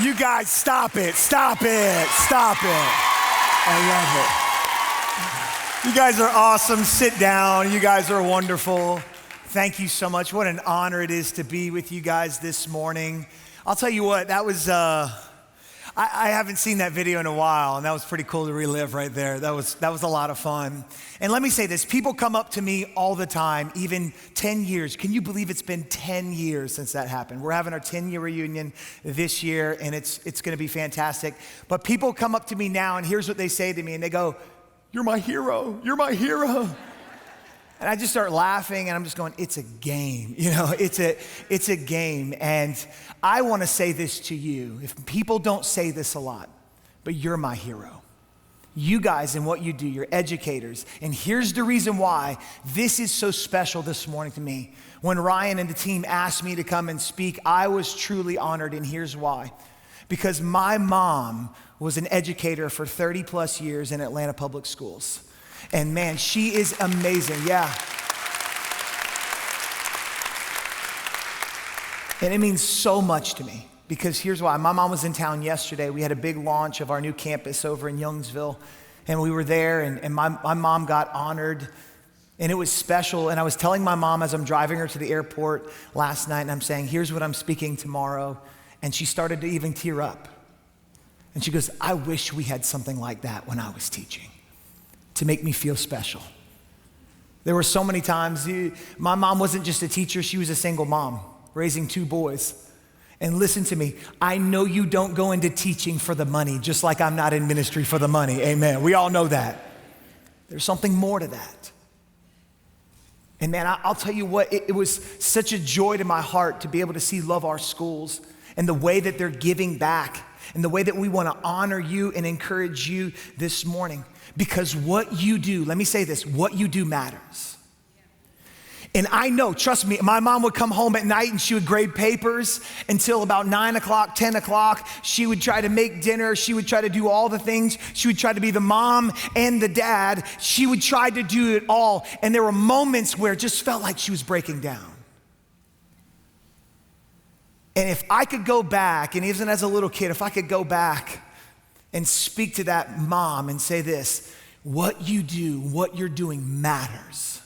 You guys, stop it, stop it, stop it. I love it. You guys are awesome. Sit down. You guys are wonderful. Thank you so much. What an honor it is to be with you guys this morning. I'll tell you what, that was, I haven't seen that video in a while, and that was pretty cool to relive right there. That was a lot of fun. And let me say this, people come up to me all the time, even 10 years. Can you believe it's been 10 years since that happened? We're having our 10-year reunion this year, and it's gonna be fantastic. But people come up to me now, and here's what they say to me, and they go, "You're my hero, you're my hero." And I just start laughing, and I'm just going, it's a game, it's a game. And I wanna say this to you, if people don't say this a lot, but you're my hero. You guys and what you do, you're educators. And here's the reason why this is so special this morning to me. When Ryan and the team asked me to come and speak, I was truly honored, and here's why. Because my mom was an educator for 30 plus years in Atlanta Public Schools. And man, she is amazing, yeah. And it means so much to me because here's why. My mom was in town yesterday. We had a big launch of our new campus over in Youngsville. And we were there and my mom got honored and it was special. And I was telling my mom as I'm driving her to the airport last night and I'm saying, here's what I'm speaking tomorrow. And she started to even tear up. And she goes, I wish we had something like that when I was teaching, to make me feel special. There were so many times, my mom wasn't just a teacher, she was a single mom, raising 2 boys. And listen to me, I know you don't go into teaching for the money, just like I'm not in ministry for the money, amen. We all know that. There's something more to that. And man, I'll tell you what, it was such a joy to my heart to be able to see Love Our Schools and the way that they're giving back and the way that we wanna honor you and encourage you this morning. Because what you do, let me say this, what you do matters. And I know, trust me, my mom would come home at night and she would grade papers until about 9 o'clock, 10 o'clock. She would try to make dinner. She would try to do all the things. She would try to be the mom and the dad. She would try to do it all. And there were moments where it just felt like she was breaking down. And if I could go back, and even as a little kid, if I could go back and speak to that mom and say this, what you do, what you're doing matters,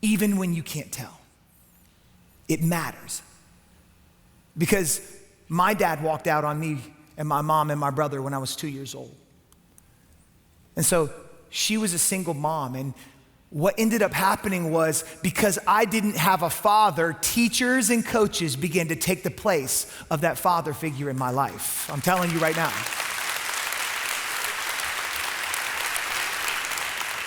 even when you can't tell. It matters. Because my dad walked out on me and my mom and my brother when I was 2 years old. And so she was a single mom, and what ended up happening was because I didn't have a father, teachers and coaches began to take the place of that father figure in my life. I'm telling you right now.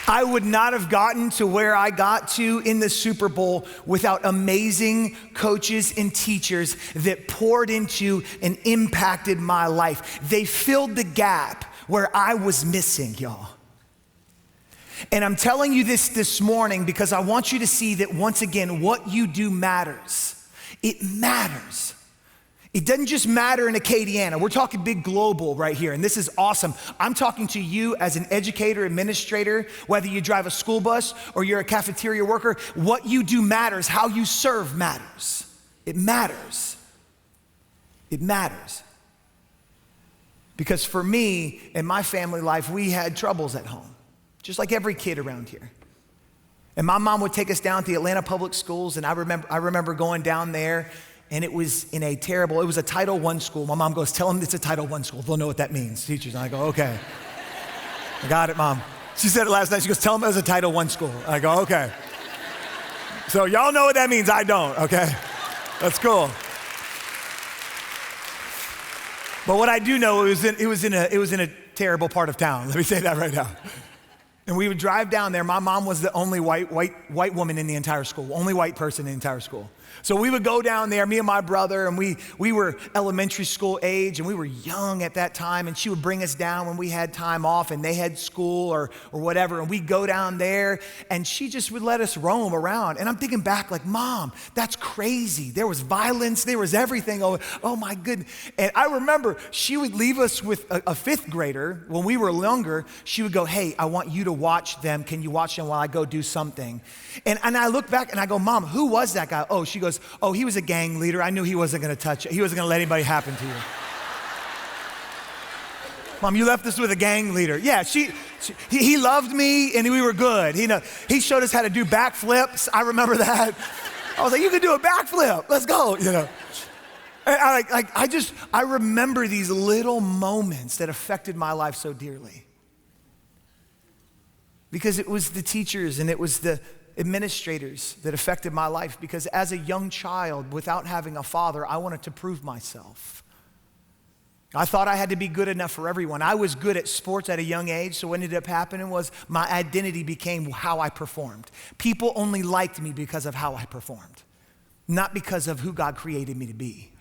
I would not have gotten to where I got to in the Super Bowl without amazing coaches and teachers that poured into and impacted my life. They filled the gap where I was missing, y'all. And I'm telling you this morning because I want you to see that once again, what you do matters. It matters. It doesn't just matter in Acadiana. We're talking big global right here, and this is awesome. I'm talking to you as an educator, administrator, whether you drive a school bus or you're a cafeteria worker, what you do matters. How you serve matters. It matters. It matters. Because for me, in my family life, we had troubles at home, just like every kid around here. And my mom would take us down to the Atlanta Public Schools, and I remember going down there, and it was it was a Title I school. My mom goes, tell them it's a Title I school. They'll know what that means, teachers. And I go, okay. I got it, Mom. She said it last night. She goes, tell them it was a Title I school. I go, okay. So y'all know what that means. I don't, okay? That's cool. But what I do know, it was in a terrible part of town. Let me say that right now. And we would drive down there. My mom was the only white woman in the entire school, only white person in the entire school. So we would go down there, me and my brother, and we were elementary school age, and we were young at that time, and she would bring us down when we had time off, and they had school or whatever, and we'd go down there, and she just would let us roam around. And I'm thinking back like, Mom, that's crazy. There was violence, there was everything. Oh my goodness. And I remember she would leave us with a 5th grader when we were younger. She would go, hey, I want you to watch them. Can you watch them while I go do something? And I look back and I go, Mom, who was that guy? Oh, she goes, oh, he was a gang leader. I knew he wasn't gonna touch it. He wasn't gonna let anybody happen to you. Mom, you left us with a gang leader. Yeah, he loved me and we were good. He showed us how to do backflips. I remember that. I was like, you can do a backflip. Let's go, And I remember these little moments that affected my life so dearly. Because it was the teachers and it was the administrators that affected my life. Because as a young child, without having a father, I wanted to prove myself. I thought I had to be good enough for everyone. I was good at sports at a young age, so what ended up happening was my identity became how I performed. People only liked me because of how I performed, not because of who God created me to be.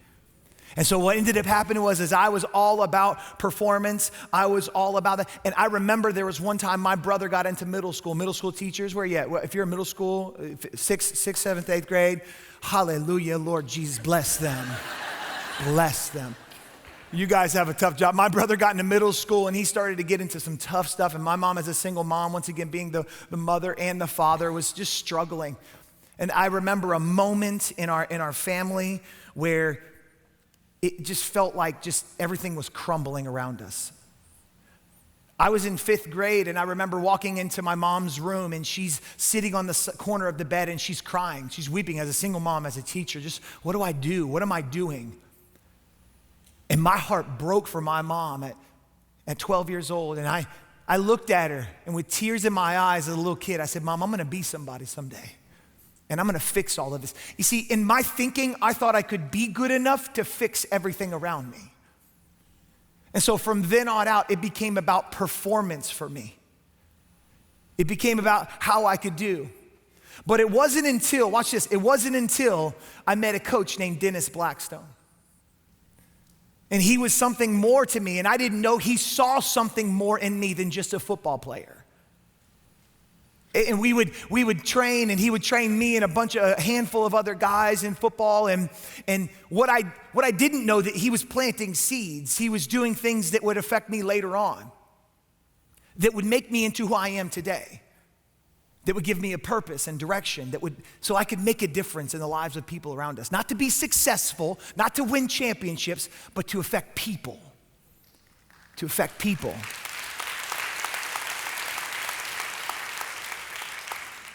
And so what ended up happening was, as I was all about performance, I was all about that. And I remember there was one time my brother got into middle school teachers, where you at? Well, if you're in middle school, 6th, 7th, 8th grade, hallelujah, Lord Jesus, bless them. Bless them. You guys have a tough job. My brother got into middle school and he started to get into some tough stuff. And my mom, as a single mom, once again being the mother and the father, was just struggling. And I remember a moment in our family where it just felt like just everything was crumbling around us. I was in 5th grade and I remember walking into my mom's room and she's sitting on the corner of the bed and she's crying. She's weeping as a single mom, as a teacher. Just, what do I do? What am I doing? And my heart broke for my mom at 12 years old. And I looked at her and with tears in my eyes as a little kid, I said, Mom, I'm gonna be somebody someday. And I'm gonna fix all of this. You see, in my thinking, I thought I could be good enough to fix everything around me. And so from then on out, it became about performance for me. It became about how I could do. But it wasn't until, watch this, it wasn't until I met a coach named Dennis Blackstone. And he was something more to me, and I didn't know he saw something more in me than just a football player. And we would train, and he would train me and a handful of other guys in football. And what I didn't know, that he was planting seeds. He was doing things that would affect me later on, that would make me into who I am today, that would give me a purpose and direction, so I could make a difference in the lives of people around us. Not to be successful, not to win championships, but to affect people. To affect people.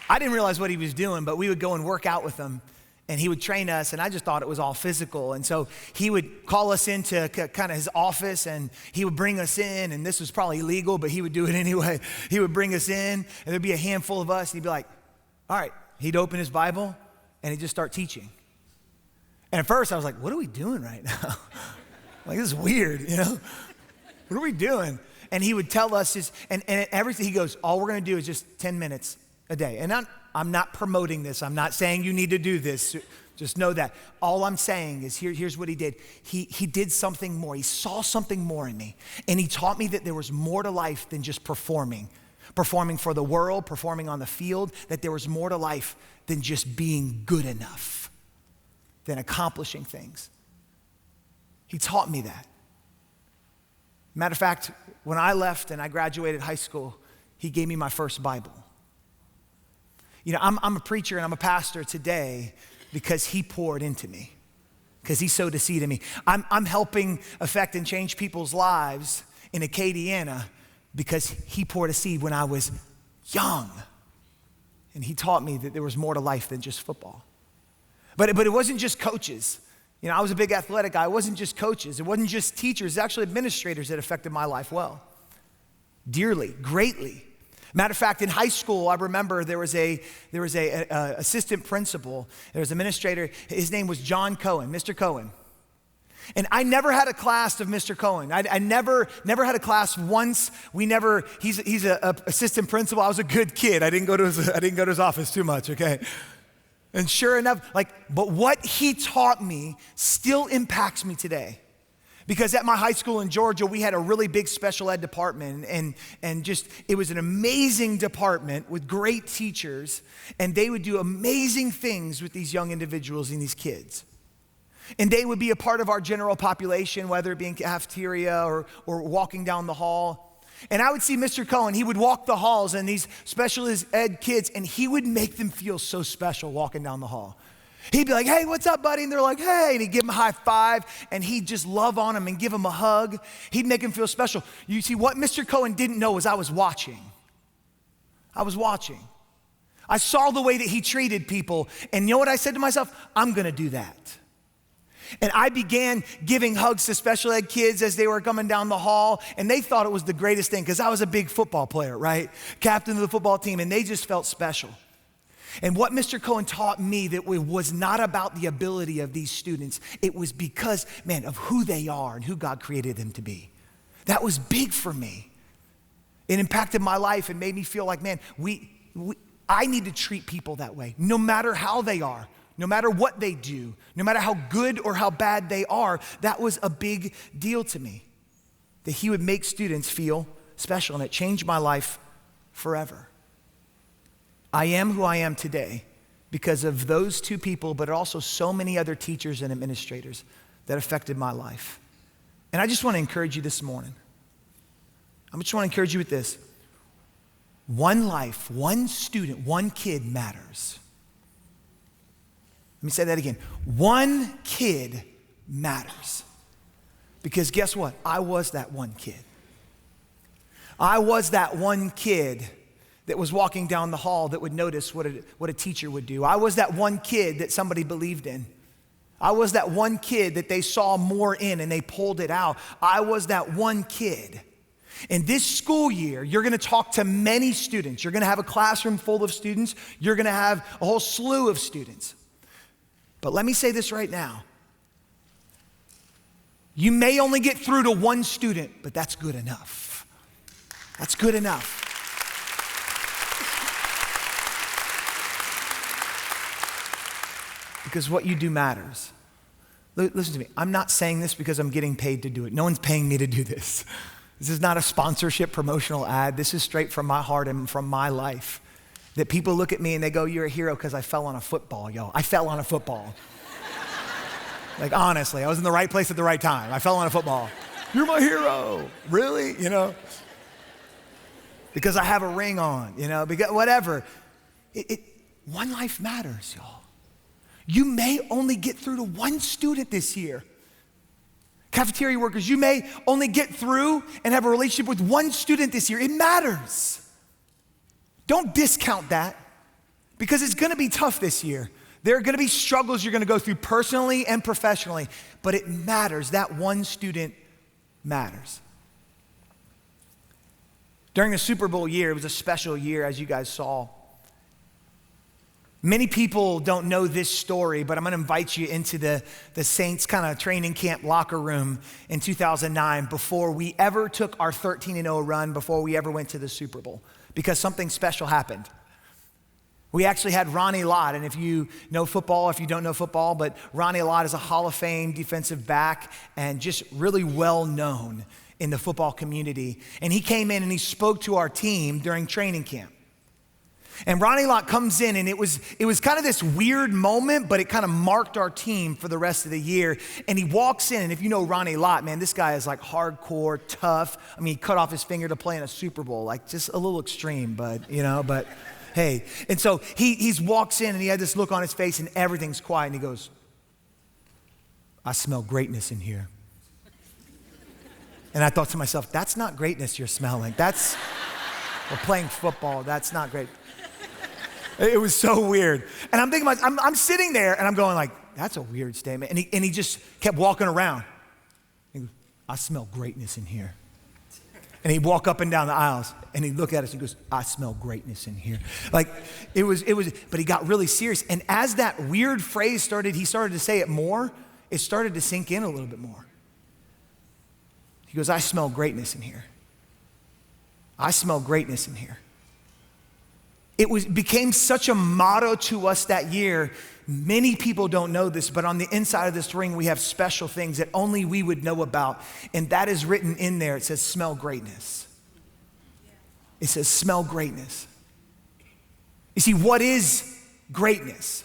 I didn't realize what he was doing, but we would go and work out with him, and he would train us, and I just thought it was all physical. And so he would call us into kind of his office, and he would bring us in, and this was probably illegal, but he would do it anyway. He would bring us in, and there'd be a handful of us, and he'd be like, all right. He'd open his Bible, and he'd just start teaching. And at first, I was like, what are we doing right now? Like, this is weird, What are we doing? And he would tell us, and everything, he goes, all we're going to do is just 10 minutes a day. And I'm not promoting this. I'm not saying you need to do this. Just know that. All I'm saying is here's what he did. He did something more. He saw something more in me. And he taught me that there was more to life than just performing for the world, performing on the field, that there was more to life than just being good enough, than accomplishing things. He taught me that. Matter of fact, when I left and I graduated high school, he gave me my first Bible. I'm a preacher and I'm a pastor today because he poured into me, because he sowed a seed in me. I'm helping affect and change people's lives in Acadiana because he poured a seed when I was young. And he taught me that there was more to life than just football. But it wasn't just coaches. I was a big athletic guy. It wasn't just coaches. It wasn't just teachers. It was actually administrators that affected my life well, dearly, greatly. Matter of fact, in high school, I remember there was a assistant principal, there was an administrator. His name was John Cohen, Mr. Cohen. And I never had a class of Mr. Cohen. I never had a class once. He's a assistant principal. I was a good kid. I didn't go to his office too much, okay? And sure enough, but what he taught me still impacts me today. Because at my high school in Georgia, we had a really big special ed department, and just, it was an amazing department with great teachers, and they would do amazing things with these young individuals and these kids. And they would be a part of our general population, whether it be in cafeteria or walking down the hall. And I would see Mr. Cohen, he would walk the halls and these special ed kids, and he would make them feel so special walking down the hall. He'd be like, hey, what's up, buddy? And they're like, hey, and he'd give them a high five, and he'd just love on them and give them a hug. He'd make them feel special. You see, what Mr. Cohen didn't know was I was watching. I was watching. I saw the way that he treated people, and you know what I said to myself? I'm gonna do that. And I began giving hugs to special ed kids as they were coming down the hall, and they thought it was the greatest thing because I was a big football player, right? Captain of the football team, and they just felt special. And what Mr. Cohen taught me that it was not about the ability of these students. It was because, man, of who they are and who God created them to be. That was big for me. It impacted my life and made me feel like, man, I need to treat people that way, no matter how they are, no matter what they do, no matter how good or how bad they are. That was a big deal to me, that he would make students feel special, and it changed my life forever. I am who I am today because of those two people, but also so many other teachers and administrators that affected my life. And I just want to encourage you this morning. I just want to encourage you with this. One life, one student, one kid matters. Let me say that again. One kid matters. Because guess what? I was that one kid. I was that one kid that was walking down the hall that would notice what a teacher would do. I was that one kid that somebody believed in. I was that one kid that they saw more in and they pulled it out. I was that one kid. In this school year, you're gonna talk to many students. You're gonna have a classroom full of students. You're gonna have a whole slew of students. But let me say this right now. You may only get through to one student, but that's good enough. That's good enough. Because what you do matters. Listen to me. I'm not saying this because I'm getting paid to do it. No one's paying me to do this. This is not a sponsorship promotional ad. This is straight from my heart and from my life. That people look at me and they go, you're a hero because I fell on a football, yo. I fell on a football. Like, honestly, I was in the right place at the right time. I fell on a football. You're my hero. Really? You know? Because I have a ring on, you know? Because whatever. One life matters, y'all. You may only get through to one student this year. Cafeteria workers, you may only get through and have a relationship with one student this year. It matters. Don't discount that, because it's gonna be tough this year. There are gonna be struggles you're gonna go through personally and professionally, but it matters. That one student matters. During the Super Bowl year, it was a special year, as you guys saw. Many people don't know this story, but I'm gonna invite you into the Saints kind of training camp locker room in 2009 before we ever took our 13-0 run, before we ever went to the Super Bowl, because something special happened. We actually had Ronnie Lott, and if you know football, if you don't know football, but Ronnie Lott is a Hall of Fame defensive back and just really well known in the football community. And he came in and he spoke to our team during training camp. And Ronnie Lott comes in, and it was kind of this weird moment, but it kind of marked our team for the rest of the year. And he walks in, and if you know Ronnie Lott, man, this guy is like hardcore, tough. I mean, he cut off his finger to play in a Super Bowl, like just a little extreme, but hey. And so he walks in, and he had this look on his face, and everything's quiet, and he goes, I smell greatness in here. And I thought to myself, that's not greatness you're smelling. We're playing football, that's not great. It was so weird. And I'm thinking, I'm sitting there and I'm going like, that's a weird statement. And he just kept walking around. He goes, I smell greatness in here. And he'd walk up and down the aisles and he'd look at us and goes, I smell greatness in here. Like it was, but he got really serious. And as that weird phrase he started to say it more, it started to sink in a little bit more. He goes, I smell greatness in here. I smell greatness in here. It became such a motto to us that year. Many people don't know this, but on the inside of this ring, we have special things that only we would know about. And that is written in there. It says, smell greatness. It says, smell greatness. You see, what is greatness?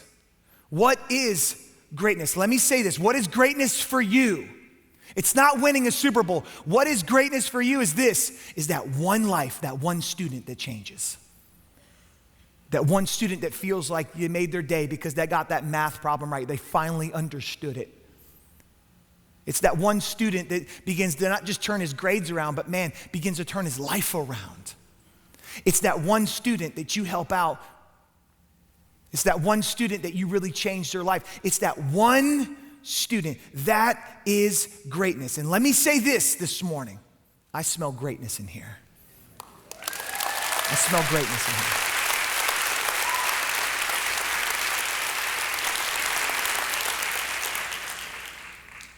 What is greatness? Let me say this. What is greatness for you? It's not winning a Super Bowl. What is greatness for you is this, is that one life, that one student that changes. That one student that feels like you made their day because they got that math problem right. They finally understood it. It's that one student that begins to not just turn his grades around, but man, begins to turn his life around. It's that one student that you help out. It's that one student that you really changed their life. It's that one student. That is greatness. And let me say this morning. I smell greatness in here. I smell greatness in here.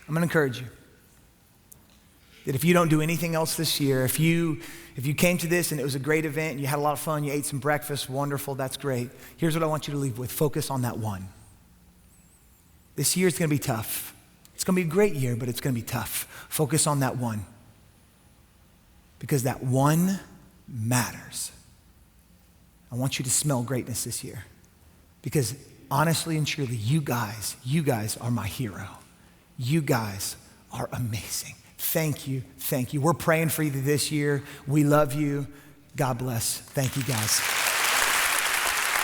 I'm gonna encourage you that if you don't do anything else this year, if you came to this and it was a great event and you had a lot of fun, you ate some breakfast, wonderful, that's great. Here's what I want you to leave with. Focus on that one. This year is gonna be tough. It's gonna be a great year, but it's gonna be tough. Focus on that one. Because that one matters. I want you to smell greatness this year. Because honestly and truly, you guys are my hero. You guys are amazing. Thank you, thank you. We're praying for you this year. We love you. God bless. Thank you, guys.